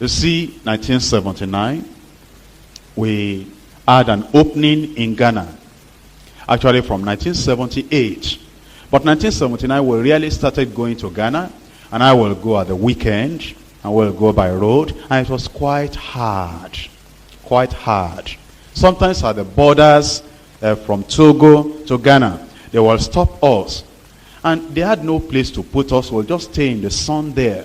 You see, 1979, we had an opening in Ghana. Actually from 1978. But 1979, we really started going to Ghana. And I will go at the weekend. And we'll go by road. And it was quite hard. Quite hard. Sometimes at the borders from Togo to Ghana, they will stop us. And they had no place to put us. We'll just stay in the sun there.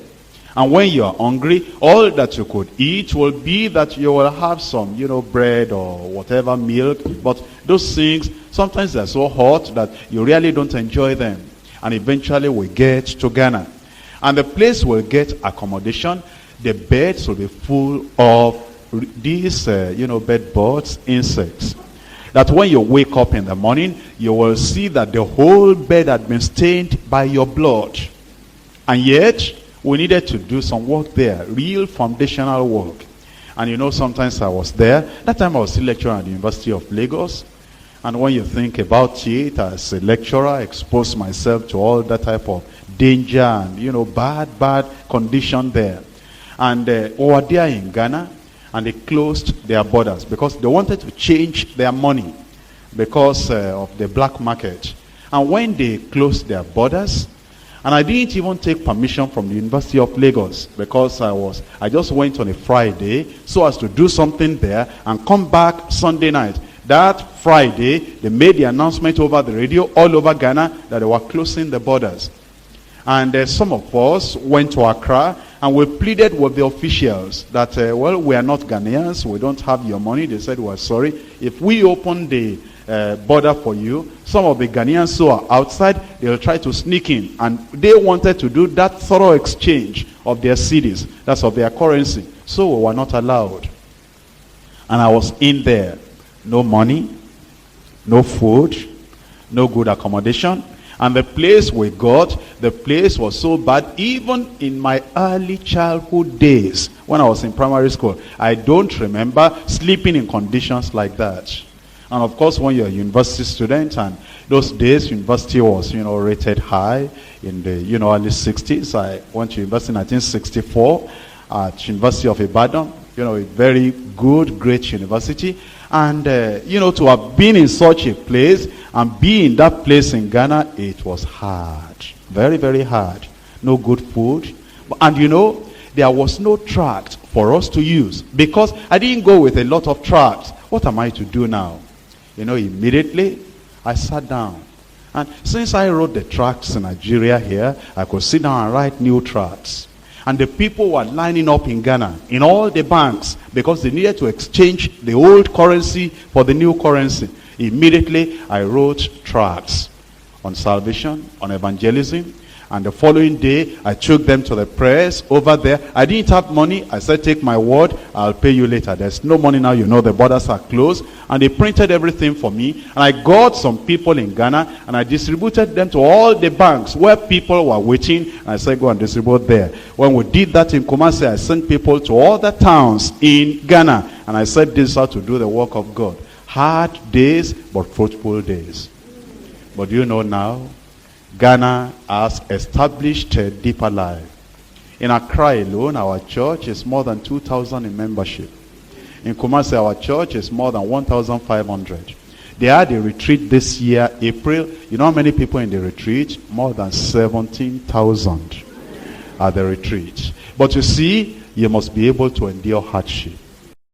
And when you are hungry, all that you could eat will be that you will have some, bread or whatever, milk. But those things, sometimes they're so hot that you really don't enjoy them. And eventually we get to Ghana. And the place will get accommodation. The beds will be full of these, bed bugs, insects. That when you wake up in the morning, you will see that the whole bed had been stained by your blood. And yet, we needed to do some work there, real foundational work. And sometimes I was there. That time I was still lecturing at the University of Lagos. And when you think about it, as a lecturer, I exposed myself to all that type of danger and, bad condition there. And we were there in Ghana, and they closed their borders because they wanted to change their money because of the black market. And when they closed their borders, and I didn't even take permission from the University of Lagos because I just went on a Friday so as to do something there and come back Sunday night. That Friday, they made the announcement over the radio all over Ghana that they were closing the borders. And some of us went to Accra and we pleaded with the officials that, we are not Ghanaians, we don't have your money. They said, we're sorry. If we open the border for you, some of the Ghanaians who are outside, they'll try to sneak in. And they wanted to do that thorough exchange of their cedis, that's of their currency. So we were not allowed. And I was in there. No money, no food, no good accommodation. And the place we got, the place was so bad. Even in my early childhood days, when I was in primary school, I don't remember sleeping in conditions like that. And of course, when you're a university student, and those days, university was, rated high in the, early 60s. I went to university in 1964 at University of Ibadan, a very good, great university. And, to have been in such a place and be in that place in Ghana, it was hard. Very, very hard. No good food. And, there was no tract for us to use because I didn't go with a lot of tracts. What am I to do now? Immediately I sat down. And since I wrote the tracts in Nigeria here, I could sit down and write new tracts. And the people were lining up in Ghana, in all the banks, because they needed to exchange the old currency for the new currency. Immediately, I wrote tracts on salvation, on evangelism. And the following day, I took them to the press over there. I didn't have money. I said, take my word, I'll pay you later. There's no money now, the borders are closed. And they printed everything for me. And I got some people in Ghana, and I distributed them to all the banks where people were waiting. And I said, go and distribute there. When we did that in Kumasi, I sent people to all the towns in Ghana. And I said, this is how to do the work of God. Hard days, but fruitful days. But now, Ghana has established a deeper life. In Accra alone, our church is more than 2,000 in membership. In Kumasi, our church is more than 1,500. They had a retreat this year, April. You know how many people in the retreat? More than 17,000 at the retreat. But you see, you must be able to endure hardship.